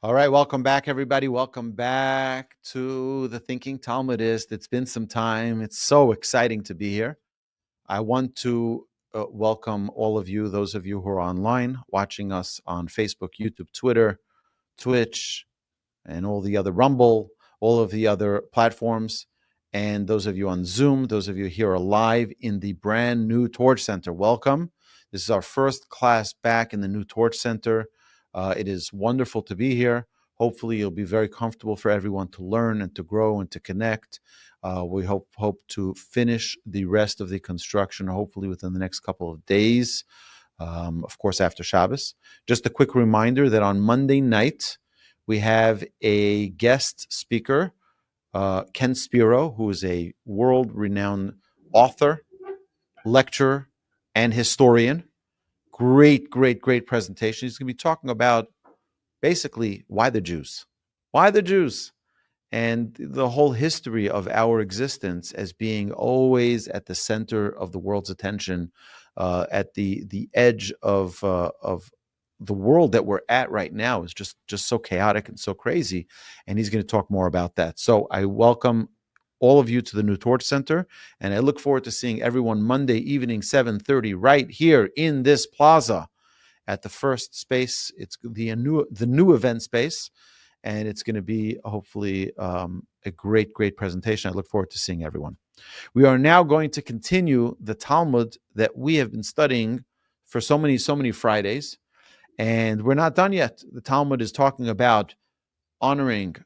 All right, welcome back, everybody. Welcome back to the Thinking Talmudist. It's been some time. It's so exciting to be here. I want to welcome all of you, those of you who are online, watching us on Facebook, YouTube, Twitter, Twitch, and all the other Rumble, all of the other platforms, and those of you on Zoom, those of you here live in the brand new Torch Center. Welcome. This is our first class back in the new Torch Center. It is wonderful to be here. Hopefully, it'll be very comfortable for everyone to learn and to grow and to connect. We hope to finish the rest of the construction, hopefully within the next couple of days, of course, after Shabbos. Just a quick reminder that on Monday night, we have a guest speaker, Ken Spiro, who is a world-renowned author, lecturer, and historian. Great presentation. He's going to be talking about basically why the Jews, and the whole history of our existence as being always at the center of the world's attention, at the edge of the world that we're at right now is just so chaotic and so crazy. And he's going to talk more about that. So I welcome all of you to the New Torch Center, and I look forward to seeing everyone Monday evening, 7:30, right here in this plaza at the first space. It's the new event space, and it's going to be hopefully a great presentation. I look forward to seeing everyone. We are now going to continue the Talmud that we have been studying for so many Fridays, and we're not done yet. The Talmud is talking about honoring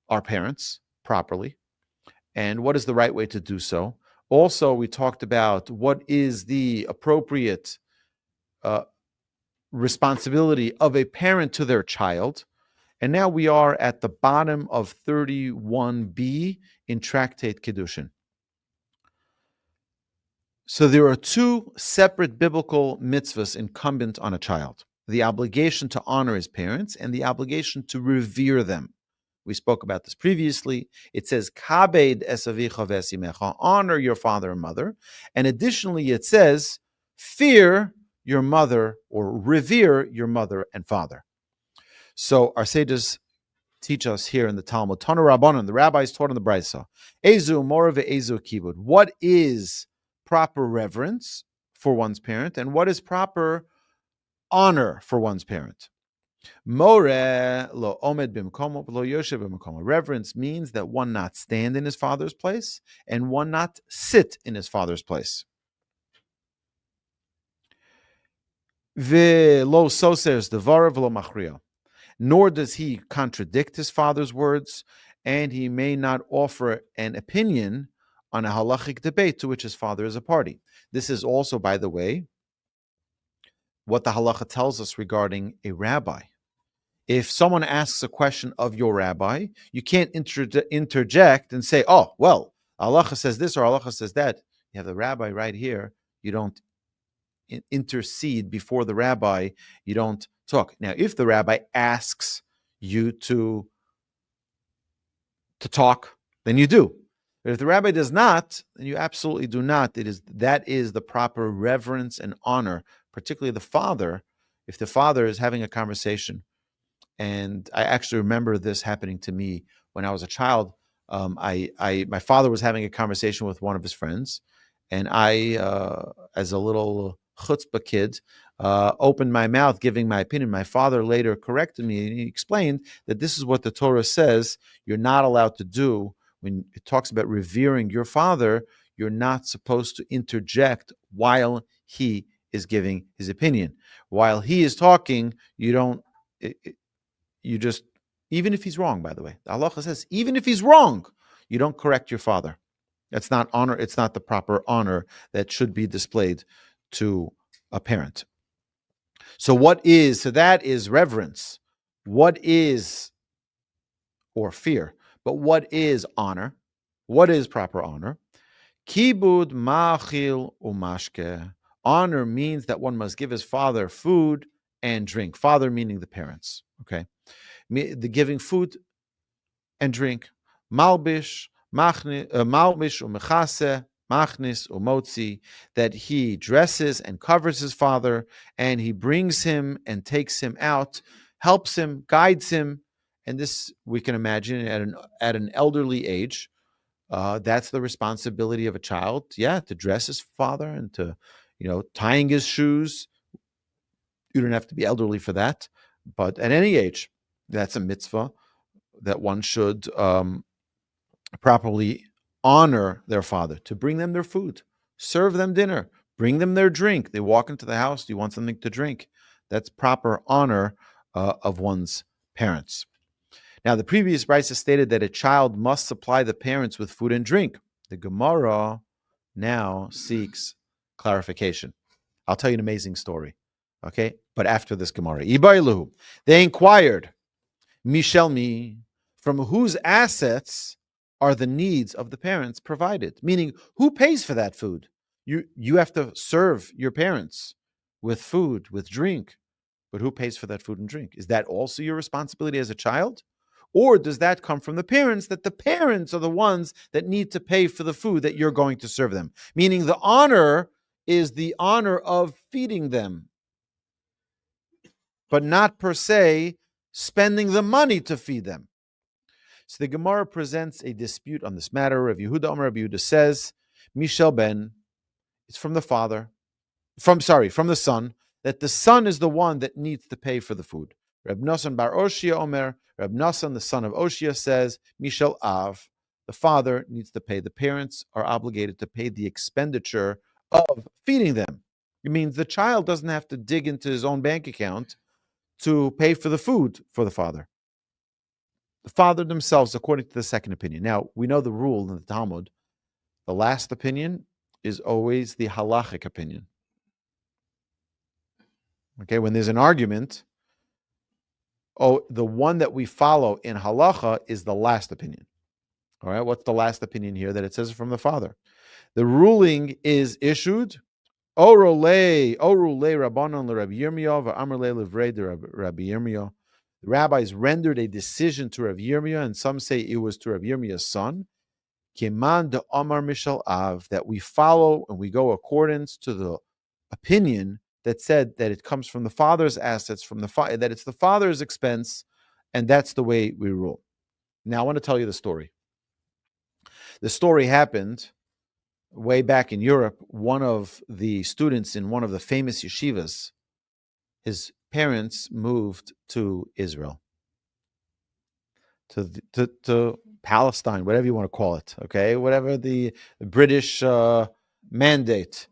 our parents properly, and what is the right way to do so. Also, we talked about what is the appropriate responsibility of a parent to their child. And now we are at the bottom of 31b in Tractate Kiddushin. So there are two separate biblical mitzvahs incumbent on a child: the obligation to honor his parents and the obligation to revere them. We spoke about this previously. It says, Kabed es avicha v'es imecha, honor your father and mother. And additionally, it says, fear your mother, or revere your mother and father. So our sages teach us here in the Talmud, Tanu Rabbanan, the rabbis taught in the Brisa, Ezu mora ve'ezu kibud. What is proper reverence for one's parent, and what is proper honor for one's parent? More lo omed b'mkomo lo yoshev b'mkomo. Reverence means that one not stand in his father's place and one not sit in his father's place. Ve'lo soser devarav lo machriya. Nor does he contradict his father's words, and he may not offer an opinion on a halachic debate to which his father is a party. This is also, by the way, what the halacha tells us regarding a rabbi. If someone asks a question of your rabbi, you can't interject and say, oh, well, halacha says this or halacha says that. You have the rabbi right here. You don't intercede before the rabbi. You don't talk. Now, if the rabbi asks you to talk, then you do. But if the rabbi does not, then you absolutely do not. That is the proper reverence and honor, particularly the father. If the father is having a conversation, and I actually remember this happening to me when I was a child. My father was having a conversation with one of his friends, and I, as a little chutzpah kid, opened my mouth giving my opinion. My father later corrected me, and he explained that this is what the Torah says you're not allowed to do. When it talks about revering your father, you're not supposed to interject while he is giving his opinion. While he is talking, you don't... You just, even if he's wrong, by the way, the halacha says, even if he's wrong, you don't correct your father. That's not honor. It's not the proper honor that should be displayed to a parent. So that is reverence. What is, or fear, but what is honor? What is proper honor? Kibud ma'achil umashke. Honor means that one must give his father food and drink. Father meaning the parents. Okay. The giving food and drink. Malbish umechase, machnis umotzi, that he dresses and covers his father, and he brings him and takes him out. helps him, guides him, and this we can imagine at an elderly age. That's the responsibility of a child, to dress his father and to, tying his shoes. You don't have to be elderly for that, but at any age, that's a mitzvah that one should properly honor their father, to bring them their food, serve them dinner, bring them their drink. They walk into the house, you want something to drink. That's proper honor of one's parents. Now, the previous brisa stated that a child must supply the parents with food and drink. The Gemara now seeks clarification. I'll tell you an amazing story, okay? But after this Gemara. Ibailuhu, they inquired, Mishelmi, from whose assets are the needs of the parents provided? Meaning, who pays for that food? You have to serve your parents with food, with drink, but who pays for that food and drink? Is that also your responsibility as a child? Or does that come from the parents, that the parents are the ones that need to pay for the food that you're going to serve them? Meaning the honor is the honor of feeding them, but not per se spending the money to feed them. So the Gemara presents a dispute on this matter. Rav Yehuda says, Mishel ben, it's from the from the son, that the son is the one that needs to pay for the food. Reb Nosson bar Oshia Omer, Reb Nosson, the son of Oshia, says, Mishel Av, the father needs to pay. The parents are obligated to pay the expenditure of feeding them. It means the child doesn't have to dig into his own bank account to pay for the food for the father. The father themselves, according to the second opinion. Now, we know the rule in the Talmud, the last opinion is always the halachic opinion. Okay, when there's an argument, the one that we follow in halacha is the last opinion. All right, what's the last opinion here that it says from the father? The ruling is issued, Orule Rabbanon l'Rabbi Yirmiyah v'Amrle livrei de Rabbi Yirmiyah. The rabbis rendered a decision to Rav Yirmiyah, and some say it was to Rav Yirmiyah's son, Kiman de Omar Mishal Av, that we follow and we go accordance to the opinion that said that it comes from the father's assets, that it's the father's expense, and that's the way we rule. Now, I want to tell you the story. The story happened way back in Europe. One of the students in one of the famous yeshivas, his parents moved to Israel, to Palestine, whatever you want to call it, okay? Whatever the British mandate.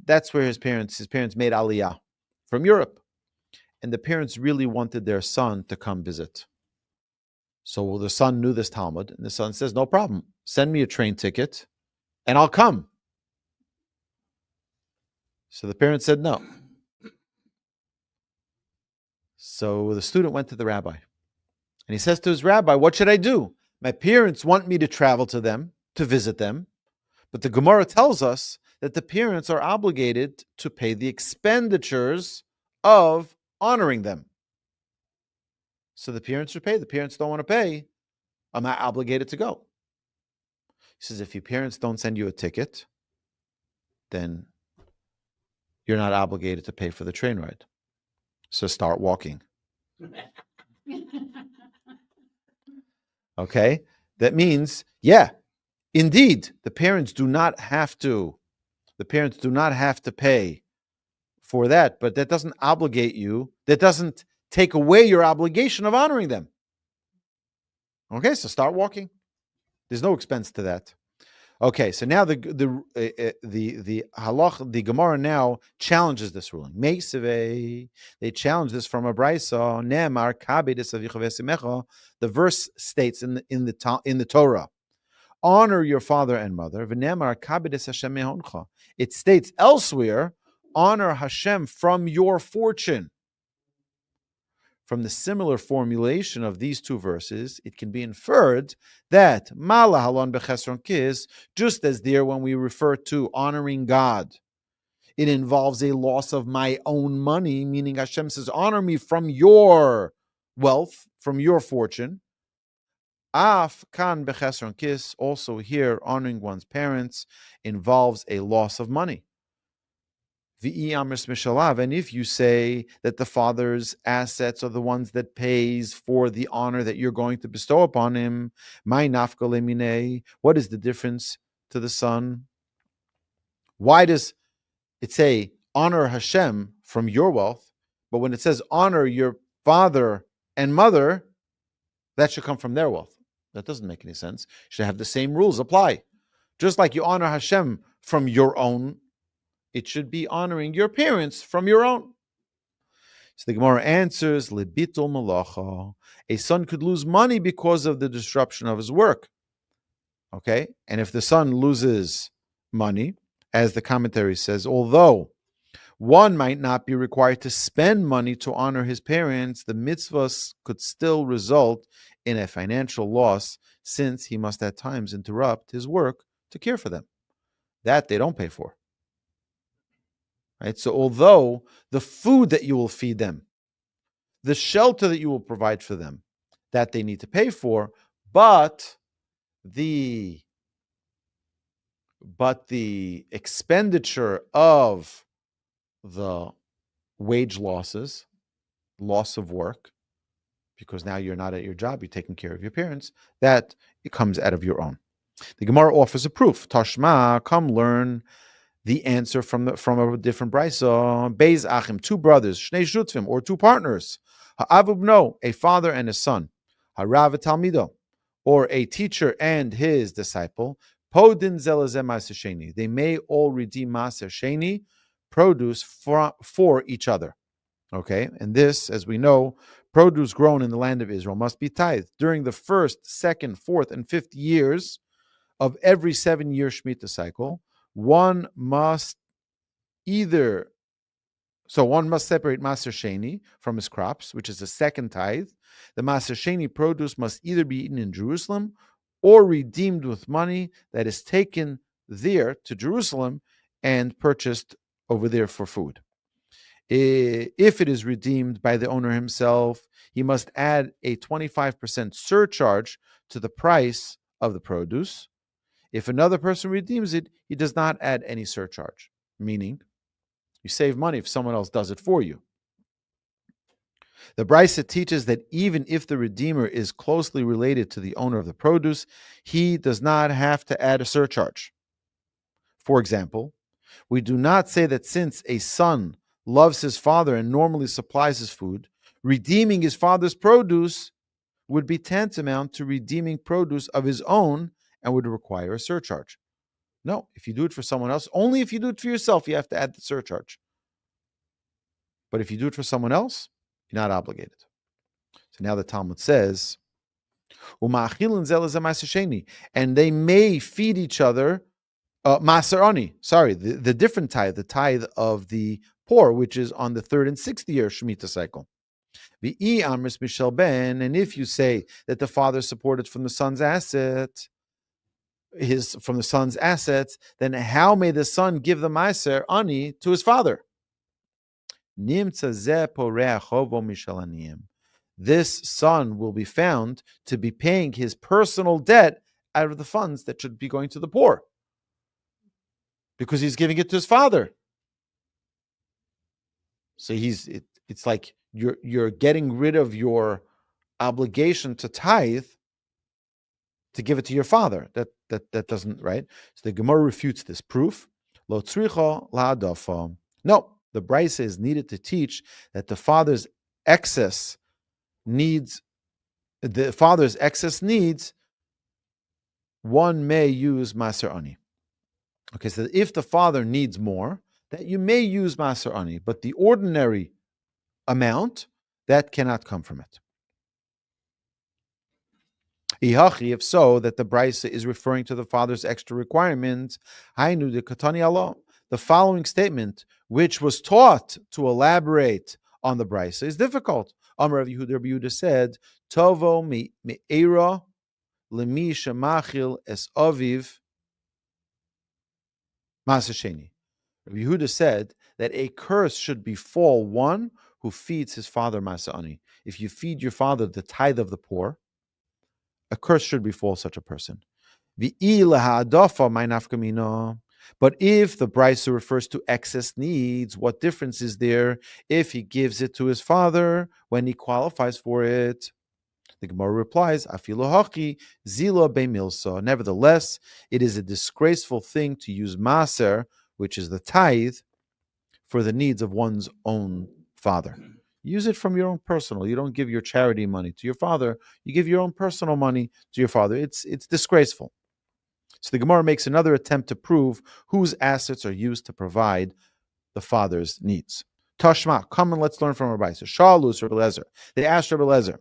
That's where his parents made aliyah from Europe. And the parents really wanted their son to come visit. So the son knew this Talmud, and the son says, no problem, send me a train ticket, and I'll come. So the parents said no. So the student went to the rabbi, and he says to his rabbi, what should I do? My parents want me to travel to them, to visit them, but the Gemara tells us that the parents are obligated to pay the expenditures of honoring them. So the parents should pay. The parents don't want to pay. I'm not obligated to go. He says, if your parents don't send you a ticket, then you're not obligated to pay for the train ride. So start walking. Okay? That means, indeed, the parents do not have to pay for that, but that doesn't obligate you. That doesn't take away your obligation of honoring them. Okay, so start walking. There's no expense to that. Okay, so now the halach, the Gemara now challenges this ruling. Meiseve, they challenge this from a brisa. Ne'emar kabedis avicha v'esimecha. The verse states in the Torah, honor your father and mother. V'ne'emar kabedis Hashem mehoncha. It states elsewhere, honor Hashem from your fortune. From the similar formulation of these two verses, it can be inferred that mala halon bechesron kis, just as there when we refer to honoring God, it involves a loss of my own money, meaning Hashem says, honor me from your wealth, from your fortune. Af kan bechesron kis, also here, honoring one's parents involves a loss of money. V'i amris mishalav, and if you say that the father's assets are the ones that pays for the honor that you're going to bestow upon him, my nafka lemine, what is the difference to the son? Why does it say honor Hashem from your wealth, but when it says honor your father and mother, that should come from their wealth? That doesn't make any sense. You should have the same rules apply. Just like you honor Hashem from your own, it should be honoring your parents from your own. So the Gemara answers, Lebitul malacha. A son could lose money because of the disruption of his work. Okay? And if the son loses money, as the commentary says, although one might not be required to spend money to honor his parents, the mitzvahs could still result in a financial loss, since he must at times interrupt his work to care for them. That they don't pay for. Right? So although the food that you will feed them, the shelter that you will provide for them, that they need to pay for, but the expenditure of the wage losses, loss of work, because now you're not at your job, you're taking care of your parents, that it comes out of your own. The Gemara offers a proof. Tashma, come learn the answer from a different brisa. Beis achim, two brothers, shnei shutvim, or two partners. Ha'av ubno, a father and a son. Harav talmido, or a teacher and his disciple. Podin zelazeh maaser sheni. They may all redeem maaser sheni, produce for each other. Okay, and this, as we know, produce grown in the land of Israel must be tithed during the first, second, fourth, and fifth years of every 7-year Shemitah cycle. One must separate Maaser Sheni from his crops, which is the second tithe. The Maaser Sheni produce must either be eaten in Jerusalem or redeemed with money that is taken there to Jerusalem and purchased over there for food. If it is redeemed by the owner himself, he must add a 25% surcharge to the price of the produce. If another person redeems it, he does not add any surcharge, meaning you save money if someone else does it for you. The Brisa teaches that even if the redeemer is closely related to the owner of the produce, he does not have to add a surcharge. For example, we do not say that since a son loves his father and normally supplies his food, redeeming his father's produce would be tantamount to redeeming produce of his own and would require a surcharge. No, if you do it for someone else, only if you do it for yourself, you have to add the surcharge. But if you do it for someone else, you're not obligated. So now the Talmud says, and they may feed each other Maaser ani, the different tithe, the tithe of the poor, which is on the 3rd and 6th year Shemitah cycle. V'i amris mishel ben, and if you say that the father supported from the son's assets, then how may the son give the Maaser ani to his father? This son will be found to be paying his personal debt out of the funds that should be going to the poor, because he's giving it to his father. So it's like you're getting rid of your obligation to tithe to give it to your father. That doesn't, right? So the Gemara refutes this proof. Lo tzricha la'adafa. No, the Brisa is needed to teach that the father's excess needs, one may use Maaser ani. Okay, so if the father needs more, that you may use Maaser ani, but the ordinary amount, that cannot come from it. If so, that the Brisa is referring to the father's extra requirements, Hainu de Katani Allah, the following statement, which was taught to elaborate on the Brisa, is difficult. Amar Rav Yehuda said, Tovo me'era lemi shemachil es aviv Maaser Sheni. Rav Yehuda said that a curse should befall one who feeds his father Maaser ani. If you feed your father the tithe of the poor, a curse should befall such a person. V'i laha'adafa my nafkamina. But if the brisa refers to excess needs, what difference is there if he gives it to his father when he qualifies for it? The Gemara replies, "Afilu hachi zila beimilsa." Nevertheless, it is a disgraceful thing to use maser, which is the tithe, for the needs of one's own father. Use it from your own personal. You don't give your charity money to your father. You give your own personal money to your father. It's disgraceful. So the Gemara makes another attempt to prove whose assets are used to provide the father's needs. Tashma, come and let's learn from Rabbi. So Shalus Rabbi Lezer. They asked Rabbi Lezer,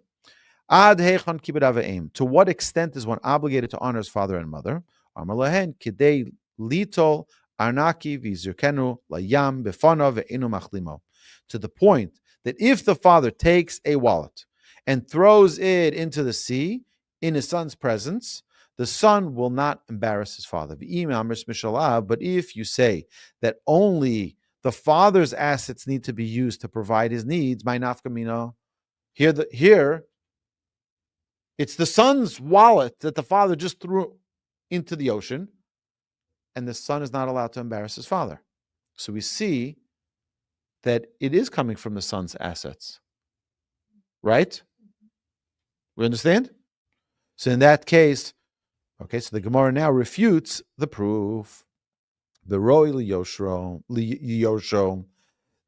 Ad heichan kibud avaim. To what extent is one obligated to honor his father and mother? Amar lahen kidei litol arnaki v'zirkenu layam befanav ve'inu machlimo. To the point that if the father takes a wallet and throws it into the sea in his son's presence, the son will not embarrass his father. But if you say that only the father's assets need to be used to provide his needs, my nafkamina, here it's the son's wallet that the father just threw into the ocean, and the son is not allowed to embarrass his father. So we see that it is coming from the son's assets. Right? We understand? So in that case, okay, so the Gemara now refutes the proof. The Roi Liyosho,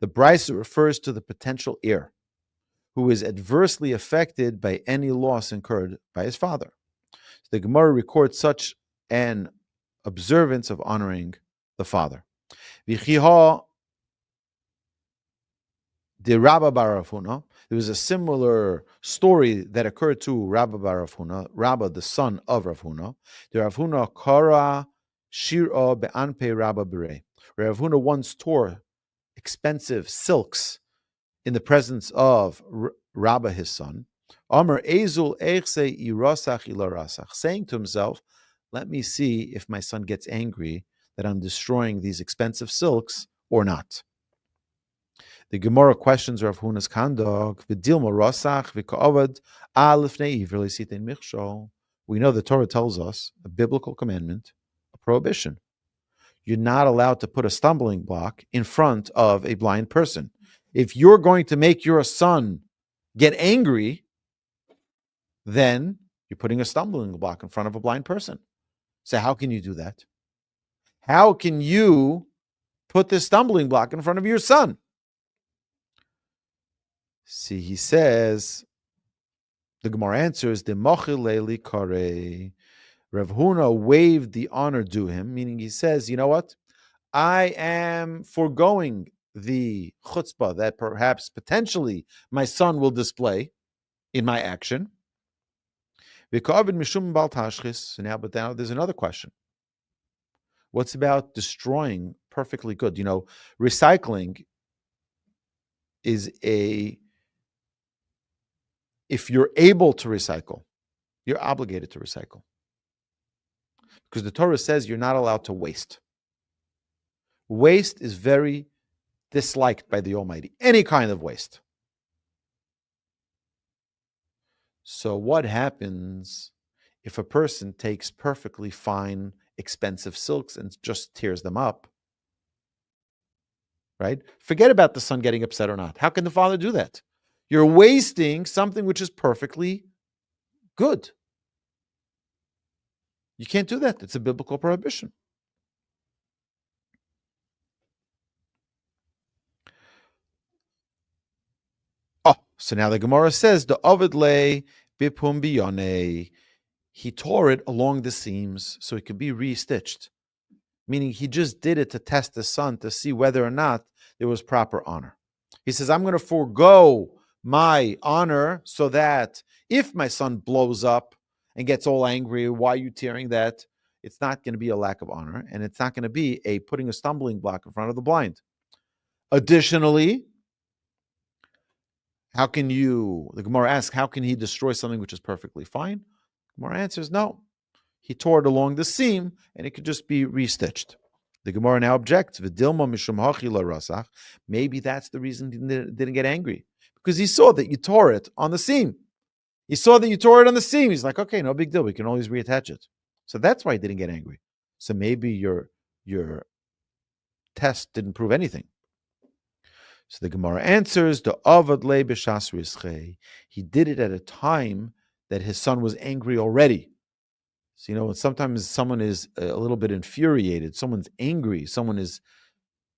the Brisa refers to the potential heir who is adversely affected by any loss incurred by his father. So the Gemara records such an observance of honoring the father. V'chiha de Rabba bar Rav Huna. There was a similar story that occurred to Rabba bar Rav Huna, Rabba, the son of Rav Huna. The Rav Huna kara shira be'anpei Rabba b'rei. Rav Huna once tore expensive silks in the presence of Rabba, his son. Amar ezul eichse irasach ilarasach, saying to himself, let me see if my son gets angry that I'm destroying these expensive silks or not. The Gemara questions Rav Huna's conduct. We know the Torah tells us, a biblical commandment, a prohibition. You're not allowed to put a stumbling block in front of a blind person. If you're going to make your son get angry, then you're putting a stumbling block in front of a blind person. So how can you do that? How can you put this stumbling block in front of your son? See, he says, the Gemara answers, the mochileli kare. Rav Huna waived the honor due him, meaning he says, you know what? I am foregoing the chutzpah that perhaps potentially my son will display in my action. So now, but now there's another question. What's about destroying perfectly good? You know, recycling is if you're able to recycle, you're obligated to recycle. Because the Torah says you're not allowed to waste. Waste is very disliked by the Almighty. Any kind of waste. So what happens if a person takes perfectly fine, expensive silks and just tears them up? Right? Forget about the son getting upset or not. How can the father do that? You're wasting something which is perfectly good. You can't do that. It's a biblical prohibition. Oh, so now the Gemara says, the Ovid lay bipum biyone. He tore it along the seams so it could be restitched. Meaning he just did it to test the son to see whether or not there was proper honor. He says, I'm going to forego my honor so that if my son blows up and gets all angry, why are you tearing that? It's not going to be a lack of honor, and it's not going to be a putting a stumbling block in front of the blind. Additionally, the Gemara asks, how can he destroy something which is perfectly fine? The Gemara answers, no. He tore it along the seam, and it could just be restitched. The Gemara now objects, maybe that's the reason he didn't get angry. Because he saw that you tore it on the seam. He saw that you tore it on the seam. He's like, okay, no big deal. We can always reattach it. So that's why he didn't get angry. So maybe your your test didn't prove anything. So the Gemara answers, the avad le b'shas rischei. He did it at a time that his son was angry already. So, when sometimes someone is a little bit infuriated, someone's angry, someone is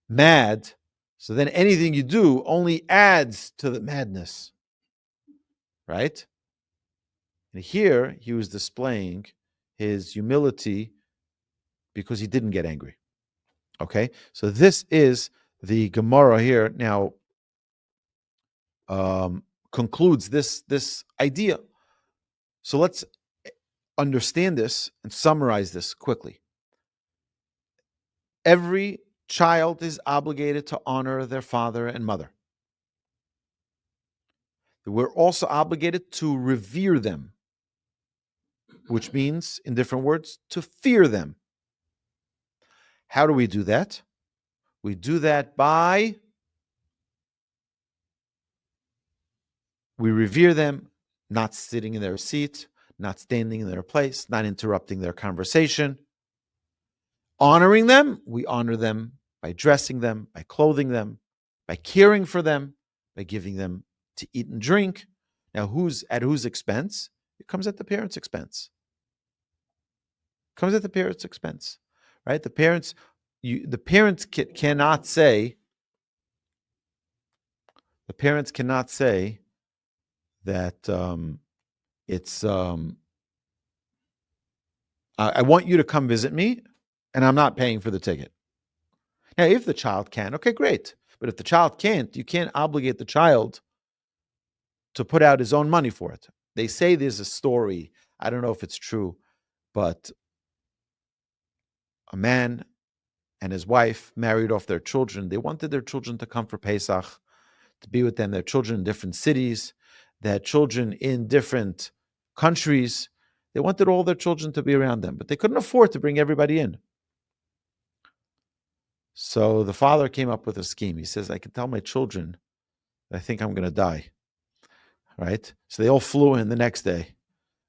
mad, so then anything you do only adds to the madness, right? And here he was displaying his humility because he didn't get angry. Okay, so this is the Gemara here now concludes this idea. So let's understand this and summarize this quickly. Every child is obligated to honor their father and mother. We're also obligated to revere them, which means, in different words, to fear them. How do we do that? We do that by we revere them, not sitting in their seat, not standing in their place, not interrupting their conversation. Honoring them, we honor them by dressing them, by clothing them, by caring for them, by giving them to eat and drink. Now, whose expense? It comes at the parents' expense. It comes at the parents' expense, right? The parents cannot say. The parents cannot say that it's. I want you to come visit me, and I'm not paying for the ticket. Now, if the child can, okay, great. But if the child can't, you can't obligate the child to put out his own money for it. They say there's a story. I don't know if it's true, but a man and his wife married off their children. They wanted their children to come for Pesach, to be with them. Their children in different cities. They had children in different countries. They wanted all their children to be around them, but they couldn't afford to bring everybody in. So the father came up with a scheme. He says, I can tell my children that I think I'm going to die. Right? So they all flew in the next day.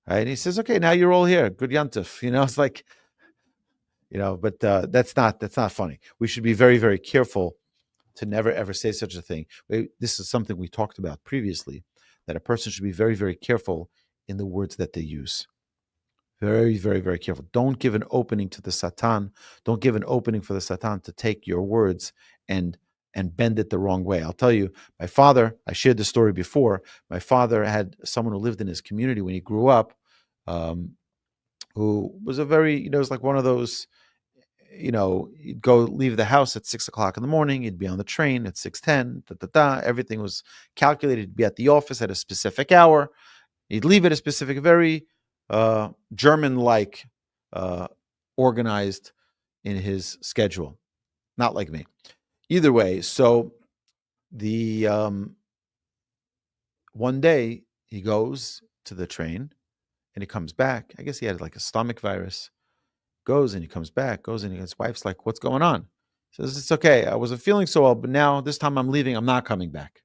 Right? And he says, okay, now you're all here. Good yantif. It's like, but that's not funny. We should be very, very careful to never, ever say such a thing. This is something we talked about previously, that a person should be very, very careful in the words that they use. Very, very, very careful. Don't give an opening to the Satan. Don't give an opening for the Satan to take your words and bend it the wrong way. I'll tell you, my father, I shared this story before. My father had someone who lived in his community when he grew up, who was a very, it was like one of those, he'd go leave the house at 6 o'clock in the morning. He'd be on the train at 6:10. Everything was calculated. He'd be at the office at a specific hour. He'd leave at a specific, very German-like, organized in his schedule. Not like me. Either way, so the one day he goes to the train and he comes back. I guess he had like a stomach virus. Goes and he comes back, his wife's like, what's going on? He says, it's okay. I wasn't feeling so well, but now this time I'm leaving. I'm not coming back.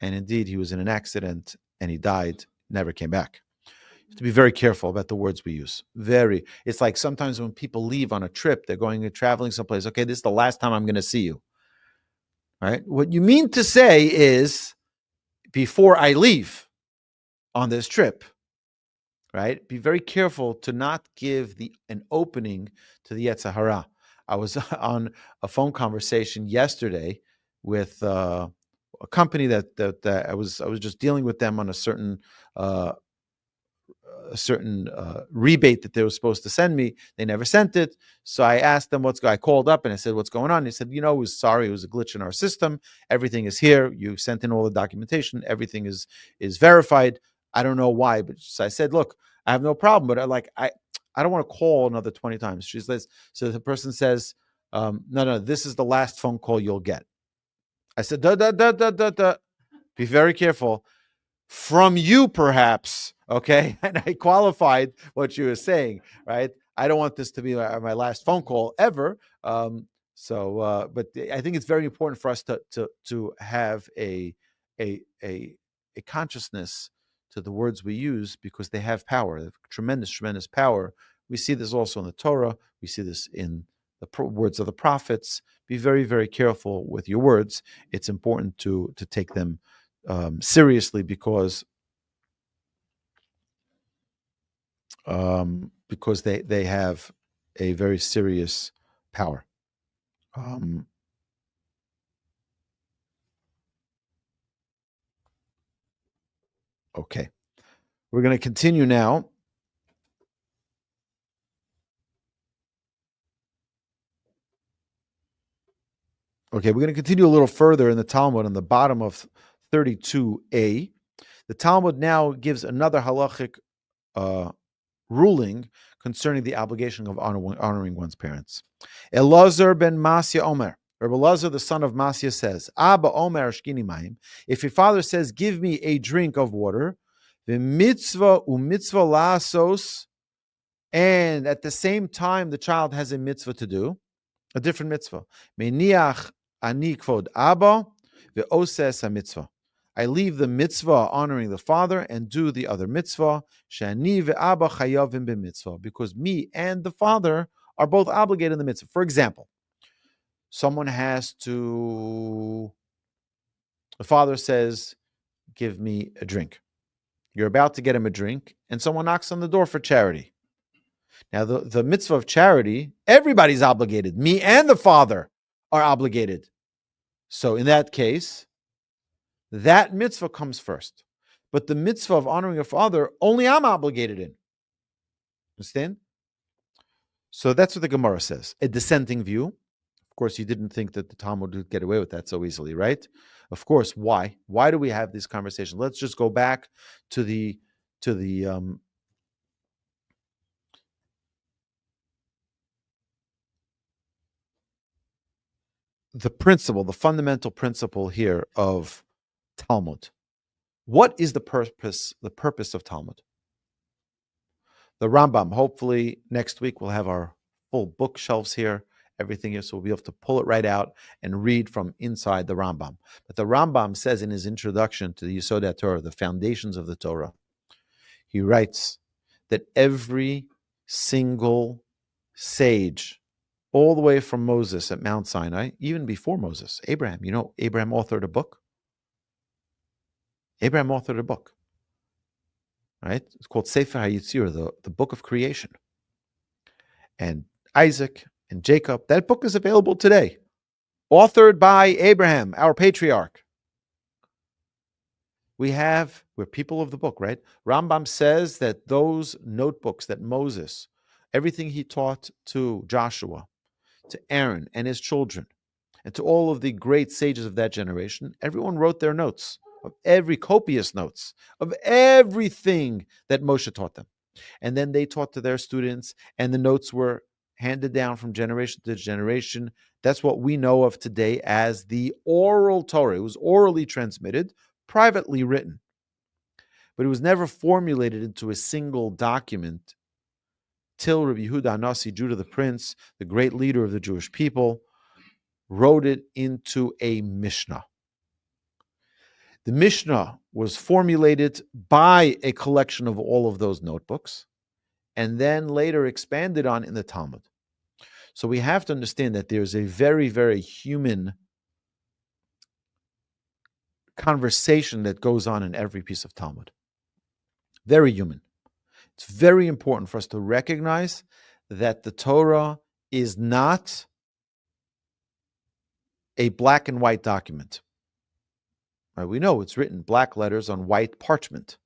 And indeed, he was in an accident and he died, never came back. You have to be very careful about the words we use. It's like sometimes when people leave on a trip, they're going and traveling someplace. Okay, this is the last time I'm going to see you. All right. What you mean to say is, before I leave on this trip, right? Be very careful to not give an opening to the Yetzer Hara. I was on a phone conversation yesterday with a company that I was just dealing with them on a certain rebate that they were supposed to send me. They never sent it. So I asked them I called up and I said, what's going on? He said, it was sorry. It was a glitch in our system. Everything is here. You sent in all the documentation. Everything is verified. I don't know why, but so I said, look, I have no problem, but I don't want to call another 20 times. She says, so the person says, no, this is the last phone call you'll get. I said, be very careful. From you, perhaps, okay? And I qualified what you were saying, right? I don't want this to be my last phone call ever. But I think it's very important for us to have a consciousness to the words we use, because they have power, they have tremendous, tremendous power. We see this also in the Torah. We see this in words of the prophets. Be very, very careful with your words. It's important to take them seriously because they have a very serious power. Okay, we're going to continue now. Okay, we're going to continue a little further in the Talmud on the bottom of 32a. The Talmud now gives another halachic ruling concerning the obligation of honoring one's parents. Elazar ben Masya Omer, Rabbi Elazar, the son of Masya, says, Abba Omer shkini mayim, if your father says, give me a drink of water, the mitzvah lasos, and at the same time the child has a mitzvah to do, a different mitzvah. Meniach ani kvod Abba ve'oses mitzvah. I leave the mitzvah honoring the father and do the other mitzvah. Shani ve'Abba chayavim b'mitzvah, because me and the father are both obligated in the mitzvah. For example, someone the father says, give me a drink. You're about to get him a drink, and someone knocks on the door for charity. Now, the mitzvah of charity, everybody's obligated. Me and the father are obligated. So in that case, that mitzvah comes first. But the mitzvah of honoring your father, only I'm obligated in. Understand? So that's what the Gemara says. A dissenting view. Of course, you didn't think that the Talmud would get away with that so easily, right? Of course, why? Why do we have this conversation? Let's just go back to the principle, the fundamental principle here of Talmud. What is the purpose of Talmud? The Rambam, hopefully next week we'll have our full bookshelves here, everything here, so we'll be able to pull it right out and read from inside the Rambam. But the Rambam says in his introduction to the Yesod Torah, the foundations of the Torah, he writes that every single sage, all the way from Moses at Mount Sinai, even before Moses, Abraham, Abraham authored a book. Right? It's called Sefer HaYitzir, the book of creation. And Isaac and Jacob, that book is available today, authored by Abraham, our patriarch. We're people of the book, right? Rambam says that those notebooks that Moses, everything he taught to Joshua, to Aaron and his children, and to all of the great sages of that generation, everyone wrote their notes, copious notes of everything that Moshe taught them. And then they taught to their students, and the notes were handed down from generation to generation. That's what we know of today as the oral Torah. It was orally transmitted, privately written. But it was never formulated into a single document till Rabbi Yehuda Anasi, Judah the Prince, the great leader of the Jewish people, wrote it into a Mishnah. The Mishnah was formulated by a collection of all of those notebooks and then later expanded on in the Talmud. So we have to understand that there's a very, very human conversation that goes on in every piece of Talmud. Very human. It's very important for us to recognize that the Torah is not a black and white document. Right? We know it's written black letters on white parchment.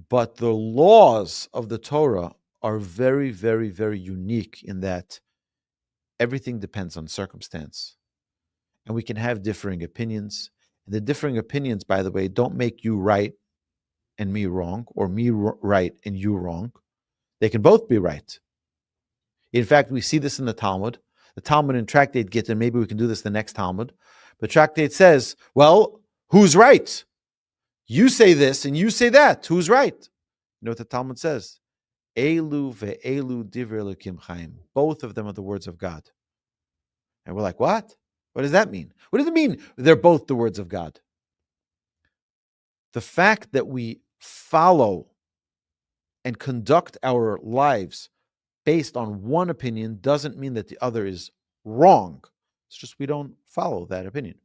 But the laws of the Torah are very, very, very unique in that everything depends on circumstance. And we can have differing opinions. And the differing opinions, by the way, don't make you right and me wrong, or me right and you wrong. They can both be right. In fact, we see this in the Talmud. The Talmud in Tractate Kiddushin, maybe we can do this the next Talmud. But Tractate says, well, who's right? You say this and you say that. Who's right? You know what the Talmud says? Elu ve'elu divrei Elokim chaim. Both of them are the words of God. And we're like, what? What does that mean? What does it mean they're both the words of God? The fact that we follow and conduct our lives based on one opinion doesn't mean that the other is wrong. It's just we don't follow that opinion.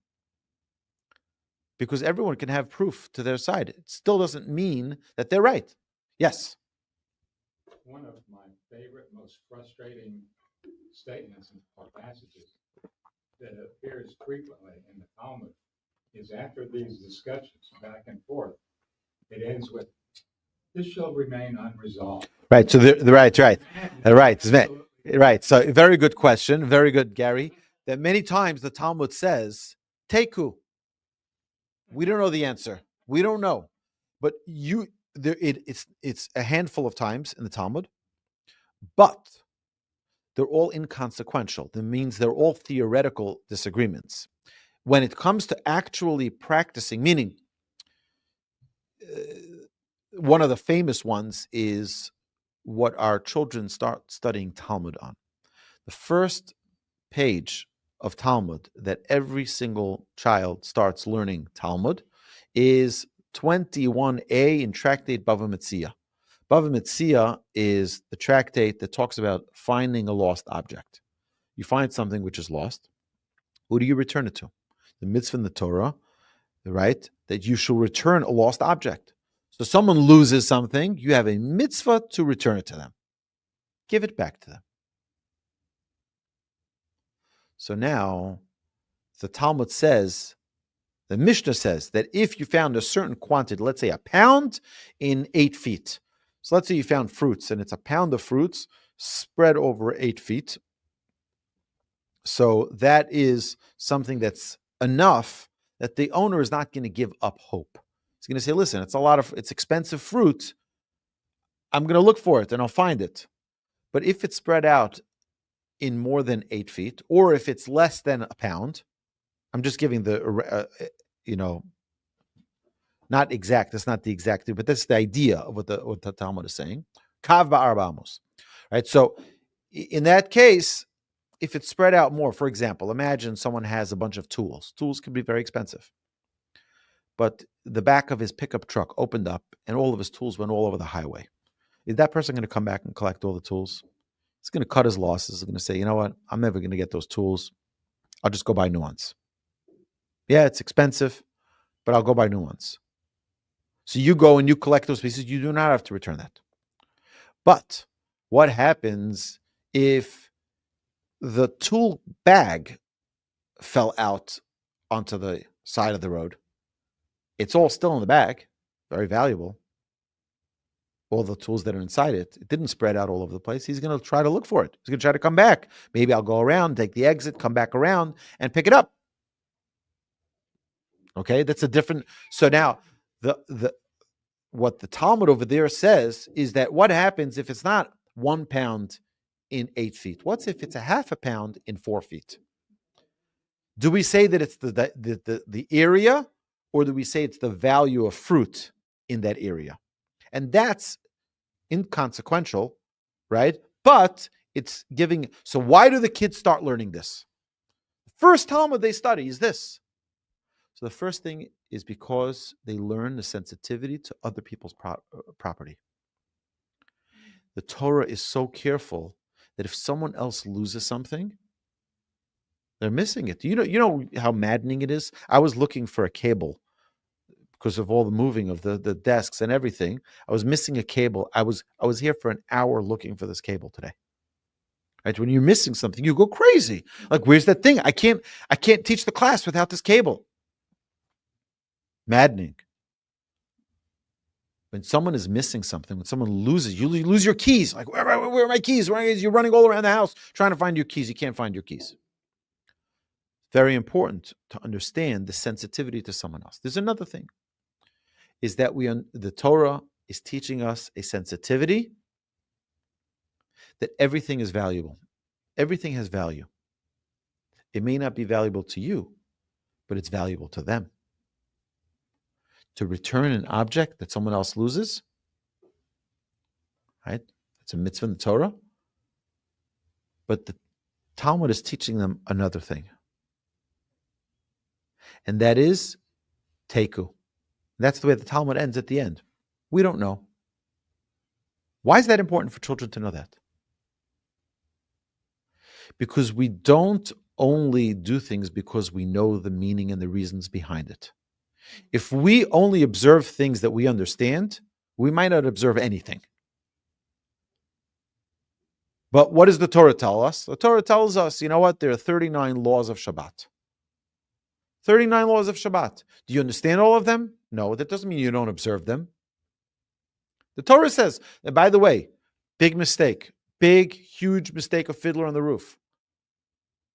Because everyone can have proof to their side. It still doesn't mean that they're right. Yes? One of my favorite, most frustrating statements or passages that appears frequently in the Talmud is after these discussions back and forth, it ends with, this shall remain unresolved. Right. So right. So very good question. Very good, Gary. That many times the Talmud says, Teku. We don't know the answer. We don't know. But it's a handful of times in the Talmud, but they're all inconsequential. That means they're all theoretical disagreements. When it comes to actually practicing, meaning one of the famous ones is what our children start studying Talmud on. The first page of Talmud that every single child starts learning Talmud is 21a in Tractate Bava Metzia. Bava Metzia is the tractate that talks about finding a lost object. You find something which is lost. Who do you return it to? The mitzvah in the Torah, right? That you shall return a lost object. So someone loses something, you have a mitzvah to return it to them. Give it back to them. So now, the Talmud says, the Mishnah says that if you found a certain quantity, let's say a pound in 8 feet. So let's say you found fruits and it's a pound of fruits spread over 8 feet. So that is something that's enough that the owner is not going to give up hope. He's going to say, listen, it's expensive fruit. I'm going to look for it and I'll find it. But if it's spread out in more than 8 feet, or if it's less than a pound, I'm just giving the, not exact. That's not the exact thing, but that's the idea of what the Talmud is saying. Kav ba'arba amos, right? So in that case, if it's spread out more, for example, imagine someone has a bunch of tools. Tools can be very expensive. But the back of his pickup truck opened up and all of his tools went all over the highway. Is that person going to come back and collect all the tools? He's going to cut his losses. He's going to say, you know what? I'm never going to get those tools. I'll just go buy new ones. Yeah, it's expensive, but I'll go buy new ones. So you go and you collect those pieces. You do not have to return that. But what happens if the tool bag fell out onto the side of the road? It's all still in the bag, very valuable. All the tools that are inside it didn't spread out all over the place. He's going to try to look for it. He's going to try to come back. Maybe I'll go around, take the exit, come back around, and pick it up. Okay, that's a different. So now, what the Talmud over there says is that what happens if it's not 1 pound in 8 feet? What's if it's a half a pound in 4 feet? Do we say that it's the area, or do we say it's the value of fruit in that area? And that's inconsequential, right? But it's giving. So why do the kids start learning this? The first Talmud they study is this. So the first thing is because they learn the sensitivity to other people's property. The Torah is so careful that if someone else loses something, they're missing it. You know how maddening it is? I was looking for a cable because of all the moving of the desks and everything. I was missing a cable. I was here for an hour looking for this cable today. Right? When you're missing something, you go crazy. Like, where's that thing? I can't teach the class without this cable. Maddening. When someone is missing something, when someone loses, you lose your keys. Like, where are my keys? Where are my keys? You're running all around the house trying to find your keys. You can't find your keys. Very important to understand the sensitivity to someone else. There's another thing, is that the Torah is teaching us a sensitivity that everything is valuable. Everything has value. It may not be valuable to you, but it's valuable to them. To return an object that someone else loses, right? It's a mitzvah in the Torah. But the Talmud is teaching them another thing. And that is teku. That's the way the Talmud ends at the end. We don't know. Why is that important for children to know that? Because we don't only do things because we know the meaning and the reasons behind it. If we only observe things that we understand, we might not observe anything. But what does the Torah tell us? The Torah tells us, you know what? There are 39 laws of Shabbat. 39 laws of Shabbat. Do you understand all of them? No, that doesn't mean you don't observe them. The Torah says, and by the way, big mistake, big, huge mistake of Fiddler on the Roof.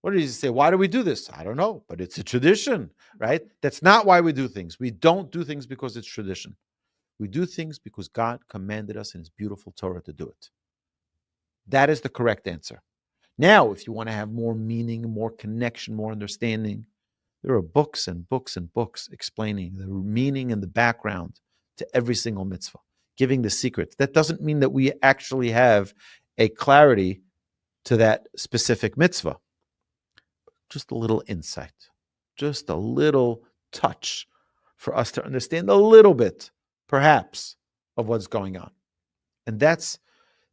What did he say? Why do we do this? I don't know, but it's a tradition, right? That's not why we do things. We don't do things because it's tradition. We do things because God commanded us in his beautiful Torah to do it. That is the correct answer. Now, if you want to have more meaning, more connection, more understanding, there are books and books and books explaining the meaning and the background to every single mitzvah, giving the secrets. That doesn't mean that we actually have a clarity to that specific mitzvah. Just a little insight, just a little touch for us to understand a little bit, perhaps, of what's going on. And that's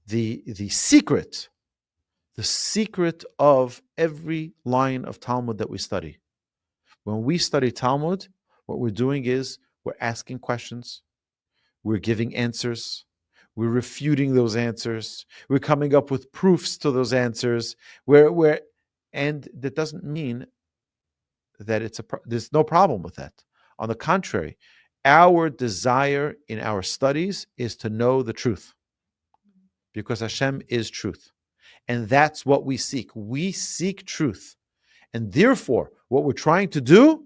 the secret of every line of Talmud that we study. When we study Talmud, what we're doing is we're asking questions, we're giving answers, we're refuting those answers, we're coming up with proofs to those answers, and that doesn't mean that there's no problem with that. On the contrary, our desire in our studies is to know the truth, because Hashem is truth. And that's what we seek. We seek truth. And therefore, what we're trying to do,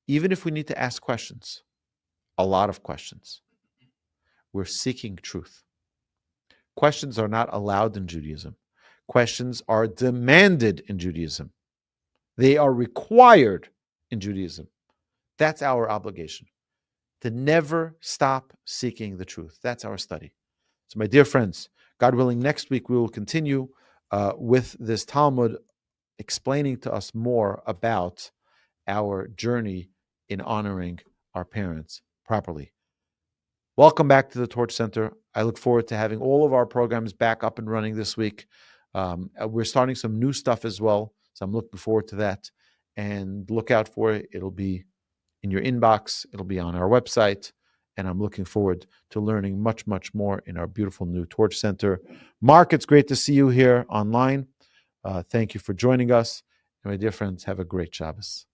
even if we need to ask questions, a lot of questions, we're seeking truth. Questions are not allowed in Judaism. Questions are demanded in Judaism. They are required in Judaism. That's our obligation, to never stop seeking the truth. That's our study. So my dear friends, God willing, next week we will continue with this Talmud, explaining to us more about our journey in honoring our parents properly. Welcome back to the Torch Center. I look forward to having all of our programs back up and running this week. We're starting some new stuff as well, so I'm looking forward to that. And look out for it. It'll be in your inbox. It'll be on our website. And I'm looking forward to learning much, much more in our beautiful new Torch Center. Mark, it's great to see you here online. Thank you for joining us. And my dear friends, have a great Shabbos.